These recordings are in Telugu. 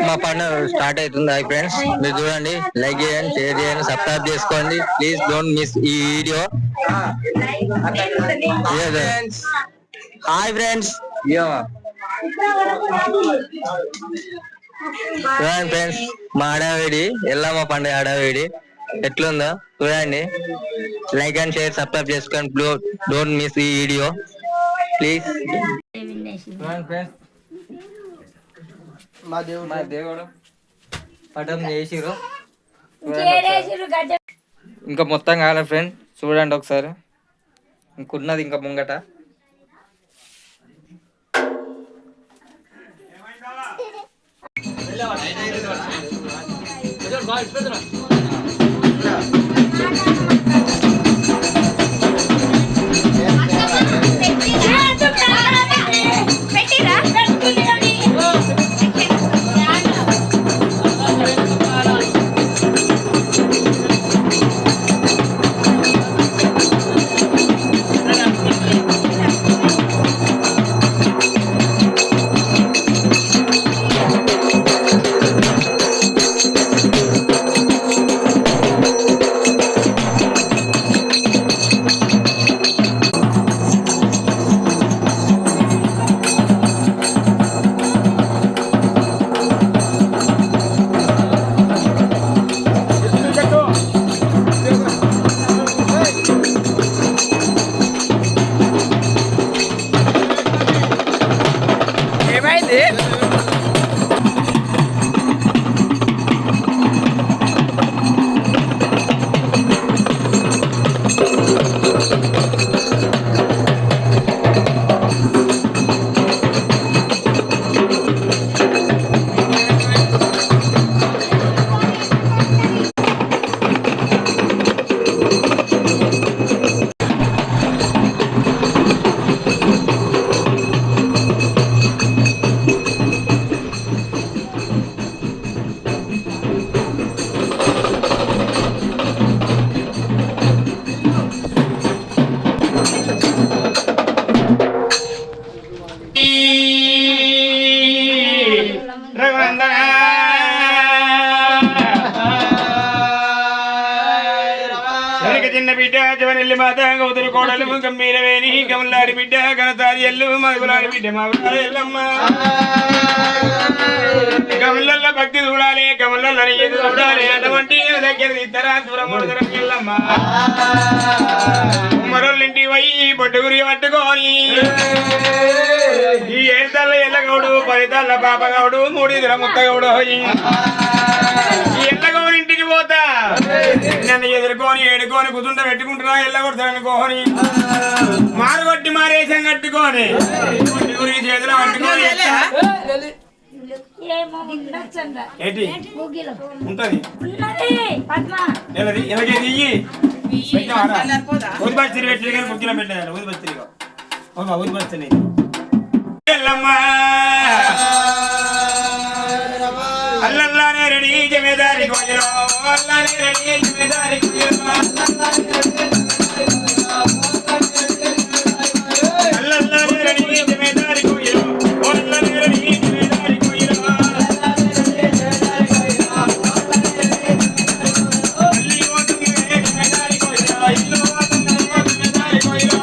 మా పండుగ స్టార్ట్ అవుతుంది. హాయ్ ఫ్రెండ్స్, మీరు చూడండి, లైక్ చేయండి, షేర్ చేయండి, సబ్స్క్రైబ్ చేసుకోండి. ప్లీజ్ డోంట్ మిస్ ఈ వీడియో. హాయ్ ఫ్రెండ్స్, ఫ్రెండ్స్ మా హడావిడి ఎల్లమ్మ పండుగ హడావిడి ఎట్లుందో చూడండి. లైక్ అండ్ షేర్, సబ్స్క్రైబ్ చేసుకోండి. డోంట్ మిస్ ఈ వీడియో ప్లీజ్. ఫ్రెండ్స్ మా దేవుడు పటం చేసిరు. ఇంకా మొత్తం కాలే ఫ్రెండ్, చూడండి ఒకసారి. ఇంకున్నది ఇంకా ముంగట. చిన్న బిడ్డ జవనెల్లి మాత గౌతులు కోడలు గంభీరవేణి కమలాడి బిడ్డ గణతాది ఎల్లు మగులాడి బిడ్డ మాగులాడి ఎల్లమ్మ. కమలల్ల భక్తి చూడాలి, కమలల్ల ఎదు చూడాలి. అటువంటి దగ్గర ఇద్దరా దూరం ఎల్లమ్మ. మరొల్లింటి పోయి బొడ్డుగురి పట్టుకొని ఈ 7 తల్ల ఎల్లగౌడు, 10 తల్ల పాపగౌడు, 3 ఇతర ముత్తగౌడు ఈ ఎల్లగౌడింటికి పోతా నన్ను ఎదుర్కొని ఏడుకొని కుదుంట పెట్టుకుంటున్నా. ఎల్లగొడతానుకోని మారుగొట్టి మారేసం కట్టుకొని గురికి చేతులు పట్టుకొని ఏంటి ఉంటది ఎలాగేది ఊది బస్తీ పెట్టి కానీ కుక్కిలో పెట్టాలి. ఊది బస్తీగా ఊది బస్తీ ఎల్లమ్మా అల్లల్లానే రెడీ జమేదారి కోయిలో, అల్లానే రెడీ జమేదారి కోయిలో, అల్లల్లానే రెడీ జమేదారి కోయిలో, అల్లానే రెడీ జమేదారి కోయిలో, అల్లి ఓతుంది జమేదారి కోయిలో, ఇల్లు ఓతుంది జమేదారి కోయిలో,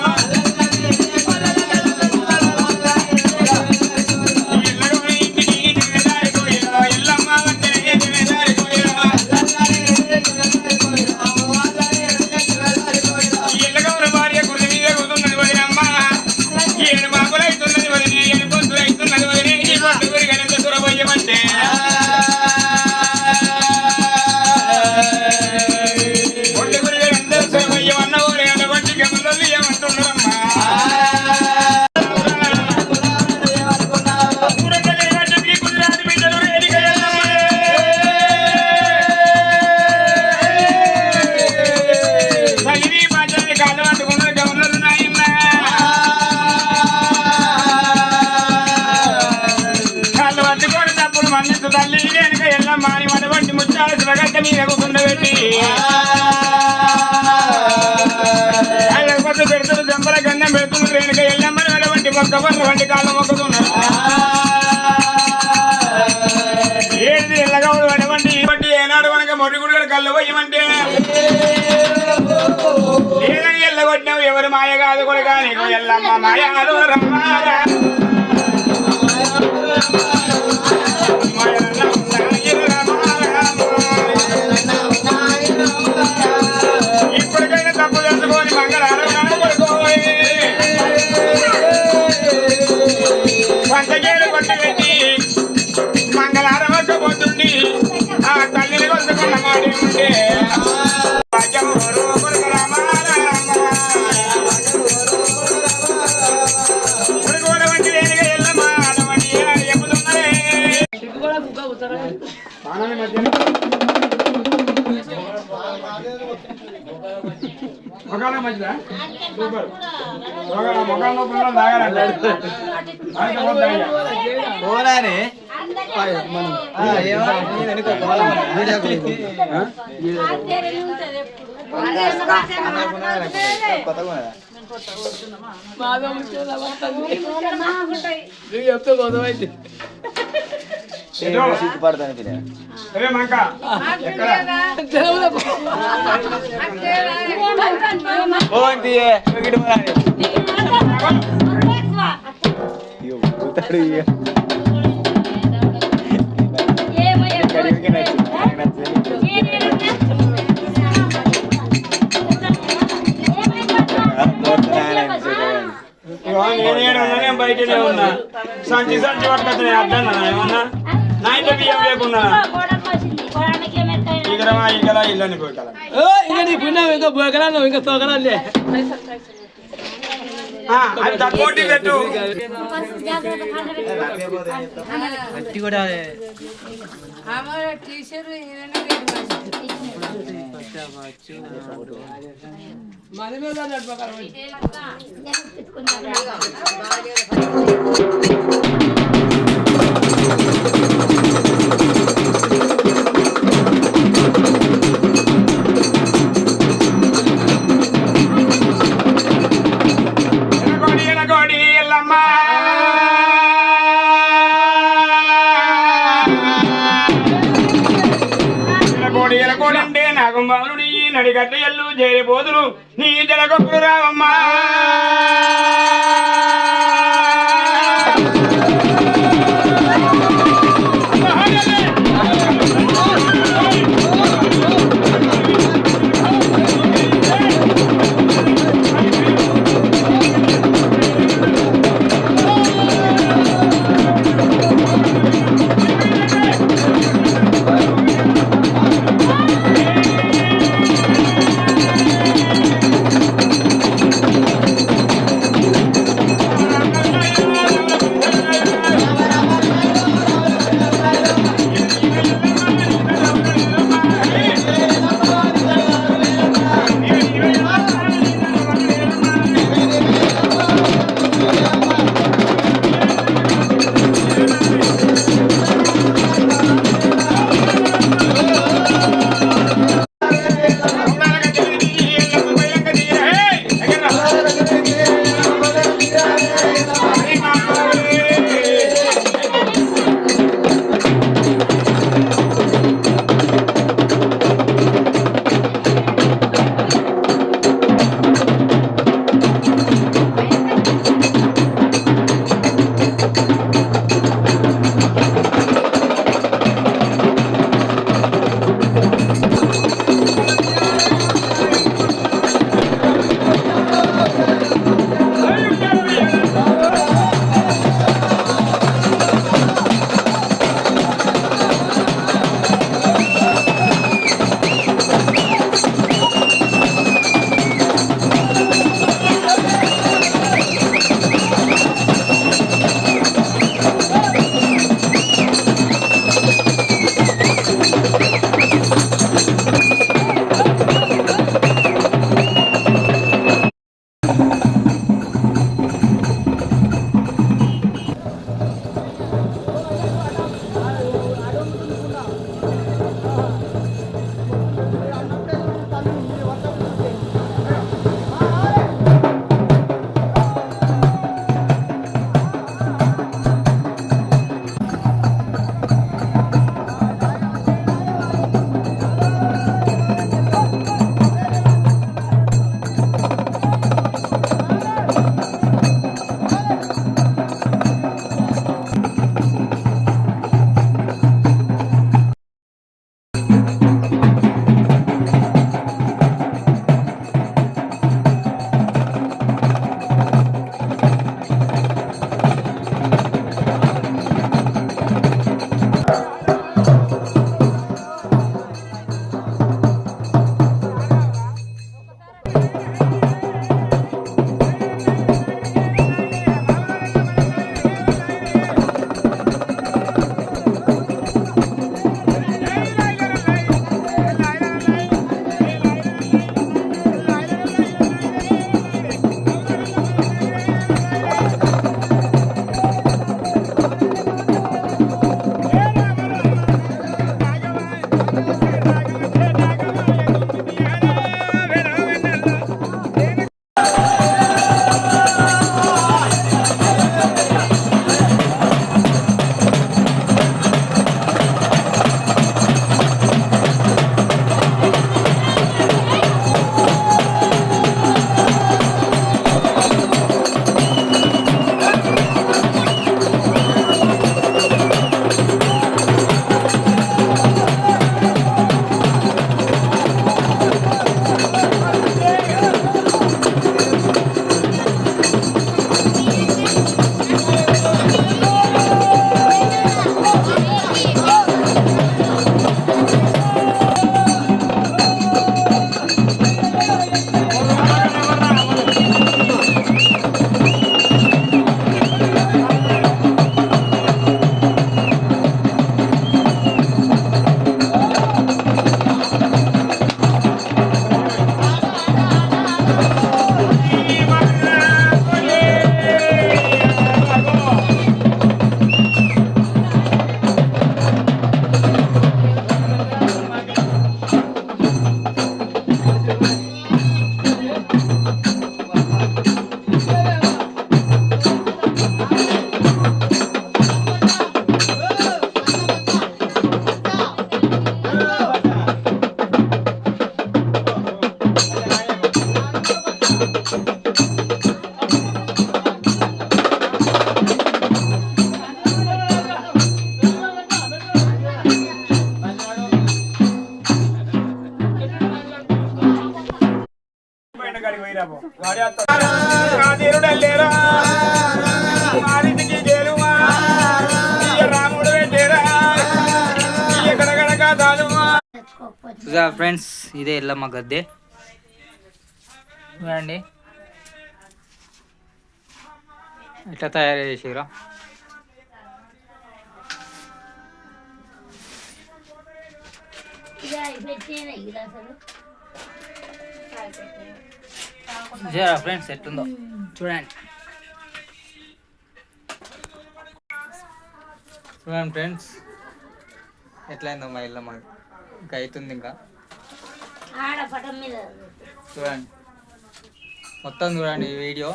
పెడుతున్నారు జంపల గంధం పెడుతున్నారు. వెనుక ఎల్లమ్మని వంటి మొక్క వంటి కాళ్ళ మొక్కతున్నారు. కళ్ళు పోయమంటే లేదని ఎల్లగొట్టినావు ఎవరు మాయ కాదు కొడుకా నీకు ఎల్లమ్మ మాయాలు రమ్మారా ఇప్పటికైనా తప్పు తెలుసుకొని మంగళారం పడుకోవాలి పంచగేలు కొట్టబెట్టి మంగళారం వచ్చబోతుంది ఆ తల్లిని కొలుసుకున్న మాట ఉంటే మొగాళ్ళ మధ్యలో సూపర్ మొగాళ్ళ పిల్లలు తాగాలంటే చెప్తే గొడవైతే నేనే బయటనే ఉన్నా సంచి సంచి పట్టుకొచ్చిన అర్థం ఏమన్నా నా ఇంట్లో బియ్యం లేకున్నా ఇకరమా ఇకలా ఇల్లని పోగల ఇంకా నీ పుణ్యం ఇంకా బోకరా నువ్వు ఇంకా తోకరాలే అది తక్కువ పెట్టు కూడా మన మీద నడపకారం నాగంబాలుడి నడిగట్ట ఎల్లు చేరిపోదురు నీ జలగొప్పుడు రావమ్మా చూసా ఫ్రెండ్స్, ఇదే ఎల్లమ్మ గద్దె చూడండి ఎట్లా తయారు చేసిరా. ఫ్రెండ్స్ ఎట్లుందో చూడండి. చూడండి ఫ్రెండ్స్ ఎట్లయిందో మా ఇల్లమ్మ. ఇంకా అవుతుంది ఇంకా చూడండి. మొత్తం చూడండి ఈ video.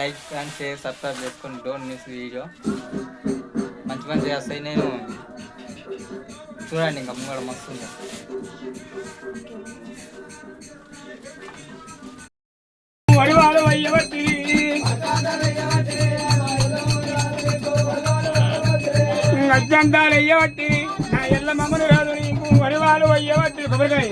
Like and share subscribe చేసుకొని డోంట్ మిస్ వీడియో. మంచి మంచి వస్తాయి. నేను చూడండి ఇంకా ముంగడ మస్తు ఉంది. అజ్జంతాలు అయ్యబట్టి నా ఎల్ల మమ్మను కాదు నీకు వరివాలు అయ్యబట్టి కొబ్బరికాయ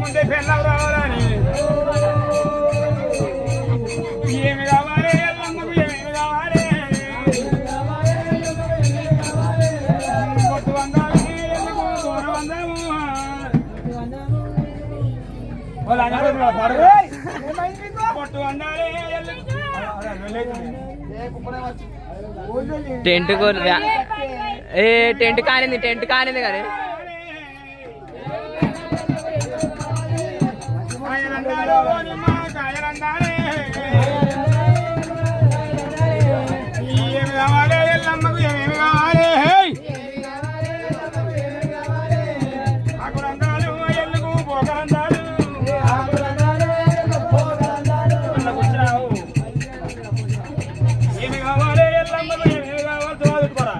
ముందే పెళ్ళావు రావాలని ఏమి కావాలి ఎల్లమ్మకు ఏమి కావాలి కొట్టు వందాలు ఎందుకు దూరం వందాము కొట్టు వందాలే టెంట్ ఏ టెంట్ కానింది కానీ ఏమి కావాలి ఎల్లమ్మకు ఏమేమి కావాలి ఆకులందాలు ఎల్లుకు పోకలందాలు ఏమి కావాలి ఎల్లమ్మకు ఏమేమి కావాలి చదువుకోరా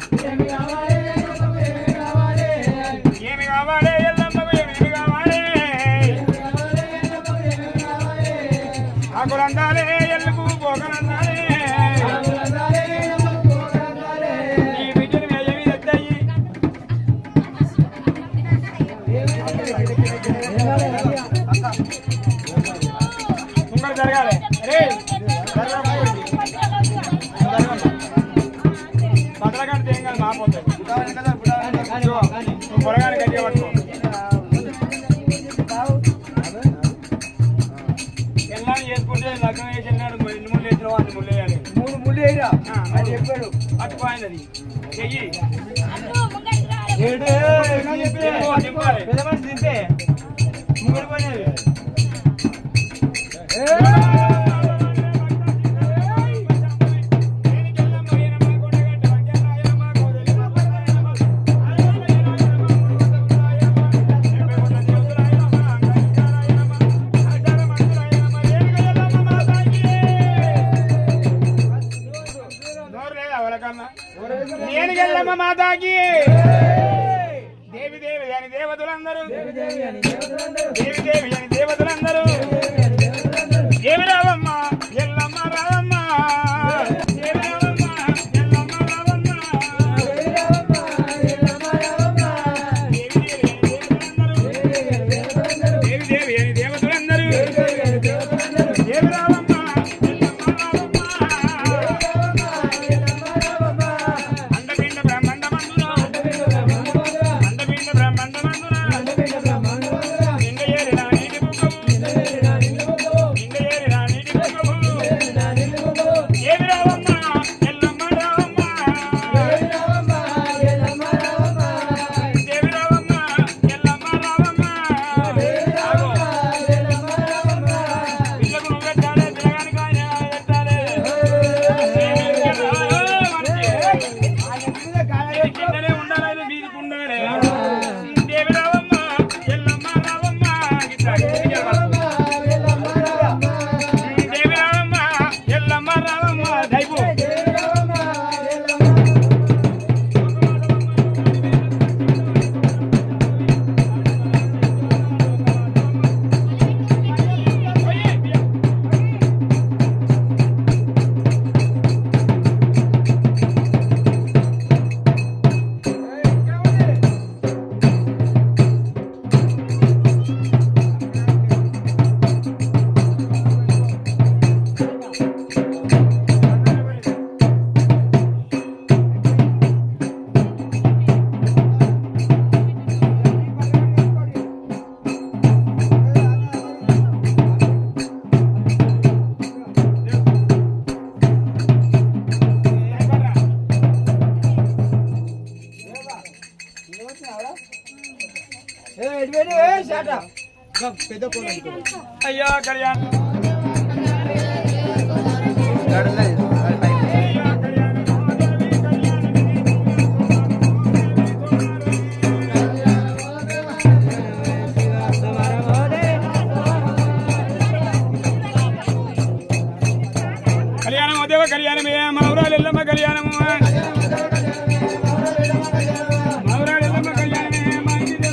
ఏమి కావాలి ఎల్లమ్మకు ఏమేమి కావాలి ఆకులందాలే ఎల్లుకు పోకలందాలే ఈ బిడ్డను ఏమి తెచ్చాయి ముంగడు జరగాలి అరే బదలగంటే ఏం కాదు మాపోతుంది పొరగాని గట్టిగా పట్టుకో ఎల్లాని చేసుకుంటే లగ్నం వేసి వెళ్ళాడు 2 ముళ్ళు వేసిన వాడిని ముళ్ళు వేయాలి 3 ముళ్ళు వేయరా అది చెప్పాడు అట్టుపోయింది అది చెయ్యి పెద్ద మనిషి తింటే ముగ్గురు పోయినది నేను ఎల్లమ్మ మాతాకి దేవి దేవి అని దేవతలందరూ దేవి దేవి అని దేవతలందరూ దేవి రావమ్మ ఎల్లమ్మ రావమ్మ దేవి రావమ్మ ఎల్లమ్మ రావమ్మ దేవి దేవి అని దేవతలందరూ దేవి రావమ్మ అయ్యా కళ్యాణం కళ్యాణం దేవ కళ్యాణమే మనవరాలు ఎల్లమ్మ కళ్యాణము మనవరాలు ఎల్లమ్మ కళ్యాణమే మా ఇంటి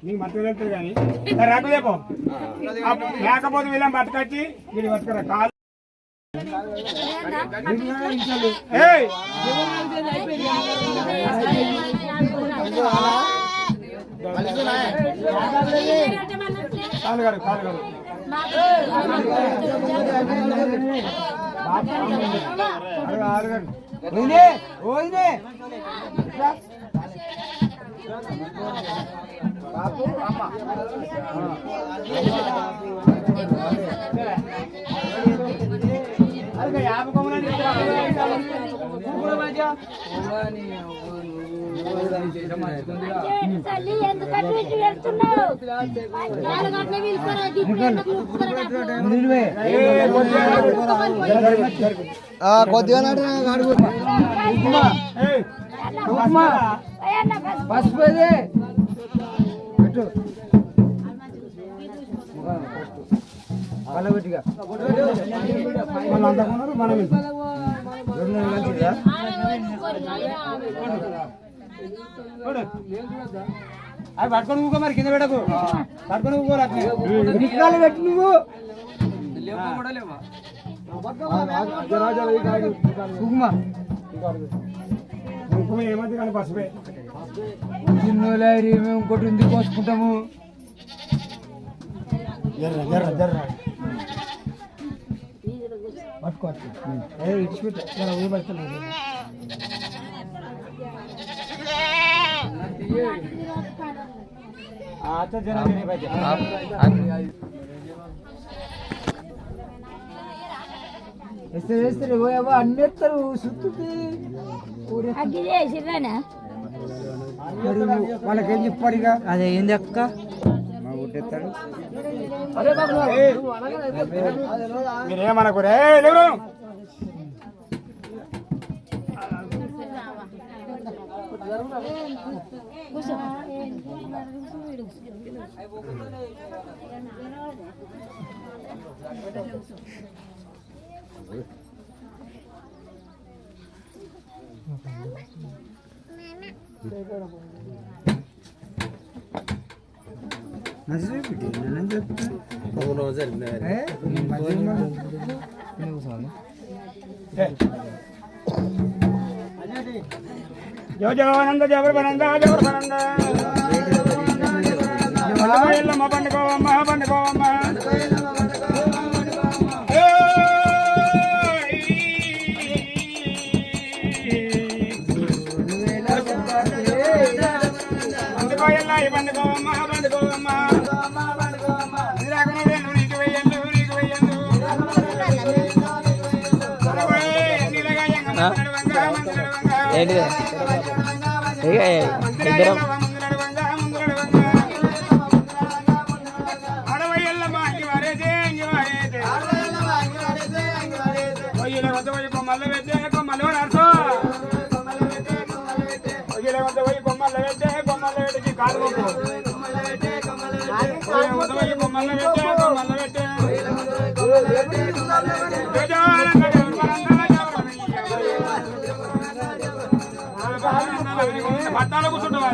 నీకు మత్తు వెళ్తుంది కానీ రాకు లేపో లేకపోతే వీళ్ళం బతకచ్చి వీళ్ళు బతకరా కాలు కాలుగాడు కాలుగాడు కొద్దిగా పసుపు పల్లబెట్టిగా మనం అవి పట్టుకొని ఊకో మరి కింద పెట్టకు పట్టుకొని ఊకోరు పెట్టి నువ్వు ఏమవుతుంది కానీ పసుపే చిన్నోలేరి మేము ఇంకోటి ఎందుకు కోసుకుంటాము పట్టుకోవచ్చు आता जरा नहीं बचे ऐसे ऐसे रे वो अब अन्य तरह सुत्ती पूरे అగ్గి చేసిర్రానా వాళ్ళకి ఏం చెప్పారుగా అదే ఏంది అక్క మా కొట్టేస్తాడు అరే బాబు మీరేమనకు రే లేరు జయ జగవనంద జగవనంద జగవనంద ఎల్లమ్మ పండుకోవమ్మ పండుకోవమ్మ ఏంటిది ఇక ఇద్దరం పట్టాల కూర్చుంటావా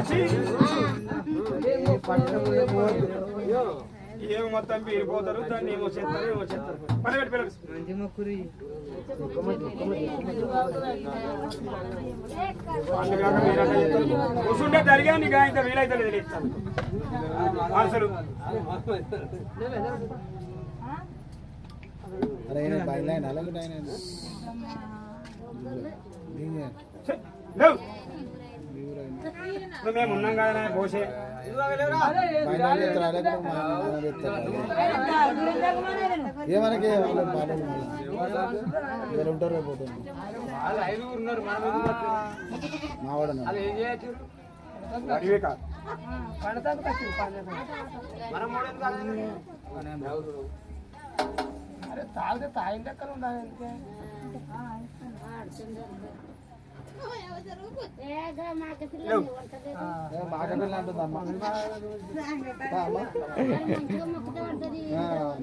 ఏమో మొత్తం పీరిపోతారు దాన్ని ఏమో చేస్తారు పని కూర్చుంటే జరిగా నీకు ఇంత వీలైతే లేదు అసలు మేము ఉన్నాం కదా పోసే ఏమనకి మావాడు తాగితే తాగిన లెక్కలు ఉండాలి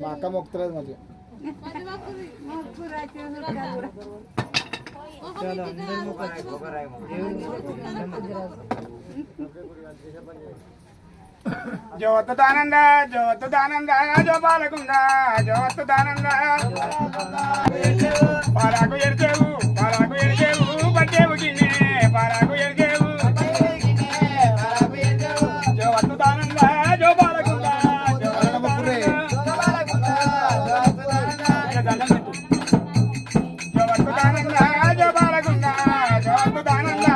మా అక్క మొక్కుతలేదు మళ్ళీ జోతుదానంద జోతుదానంద జో బాలకుంద జోతుదానంద పాలకు ఎడిచేవు పట్టేవు గిన్నె పాలకు ఎడిచేవు జోతుదానంద జో బాలకుంద జోతుదానంద జో బాలకుంద జోతుదానంద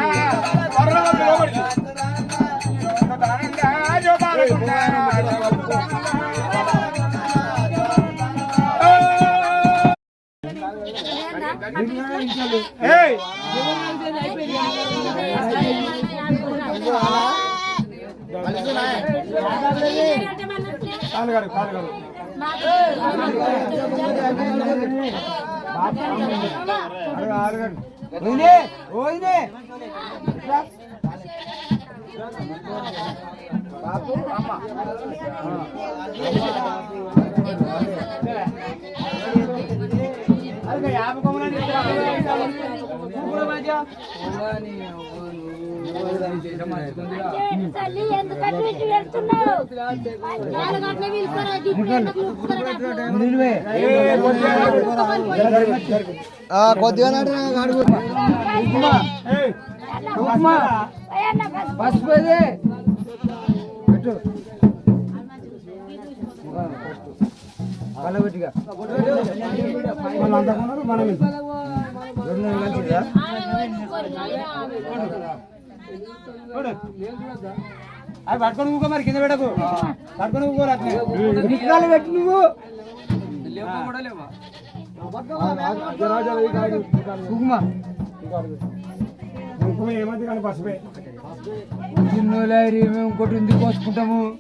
కొద్దిగా పసుపు పలబెట్టిగా మనం అవి పట్టుకొని ఊకో మరి కింద పెట్టకు పట్టుకొని ఊకోరు అట్లా పెట్టి నువ్వు ఏమంది కానీ పసుపే మేము ఇంకోటి ఎందుకు కోసుకుంటాము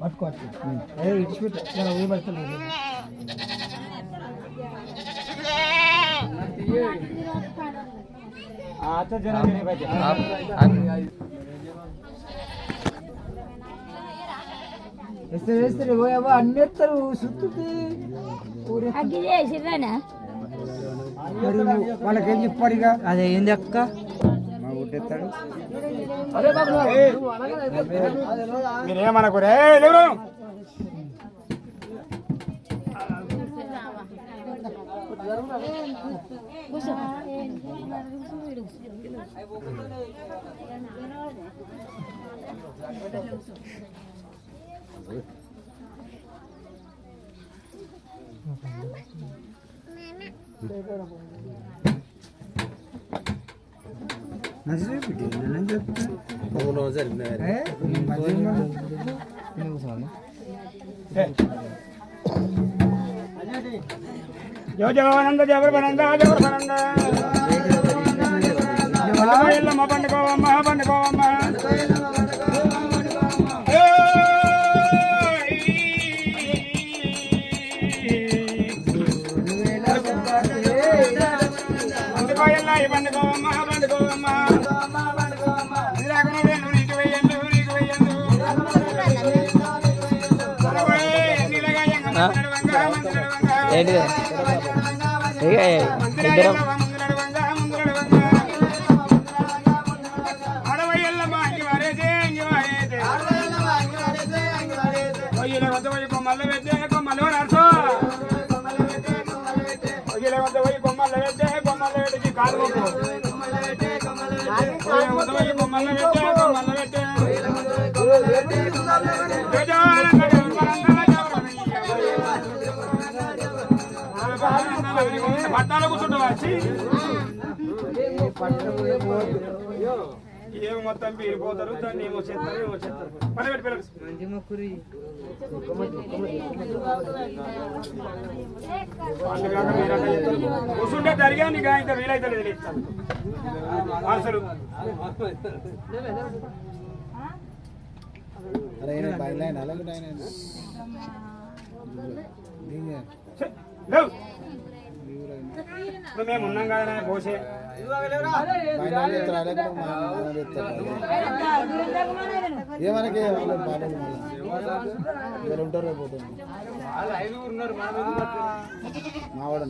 పట్టుకో ఇడిచిపెట్టు అన్ని ఎత్తారు సుత్తుకి వాళ్ళకేం చెప్పాడు ఇక అదే ఏంది అక్క మీరేమనకు రే జో జవానంద జబర్బనంద జబర్బనంద ఎల్లమ్మ పండుకోవమ్మ పండుకోవమ్మ పండుకోయల్లా పండుకోవమ్మ పండుకోవమ్మ నీకు వెయ్యండు నీకు వెయ్యండు ఏంటిది ఇక ఇద్దరం కొమ్మల్లో పెట్టే కొమ్మలో నడుచు కొమ్మల్లో పెట్టే కొమ్మల్లో పెట్టి కాలు కొమ్మల్లో పెట్టే కొమ్మల్లో పెట్టే పట్టాలు కూర్చుంటావా ఏమో మొత్తం పీరిపోతారు దాన్ని ఏమో చేస్తారు ఏమో చేస్తారు పని పెట్టి కూర్చుంటే జరిగా నీకు ఇంత వీలైతే లేదు ఇస్తాను అసలు మేము ఉన్నాం కదా పోసే ఏమనకి ఉంటారు పోతుంది మావాడు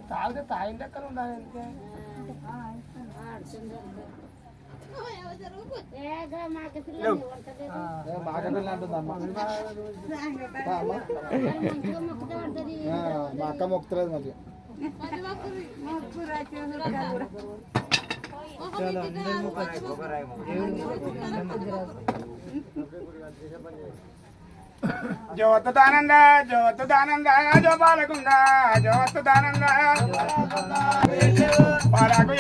తాగితే తాగిన లెక్కలు ఉండాలి మా అక్క మొక్కుతలేదు మరి జ్యోతదానంద జ్యోతదానంద జో బాలకుంద జ్యోతదానంద పాలకు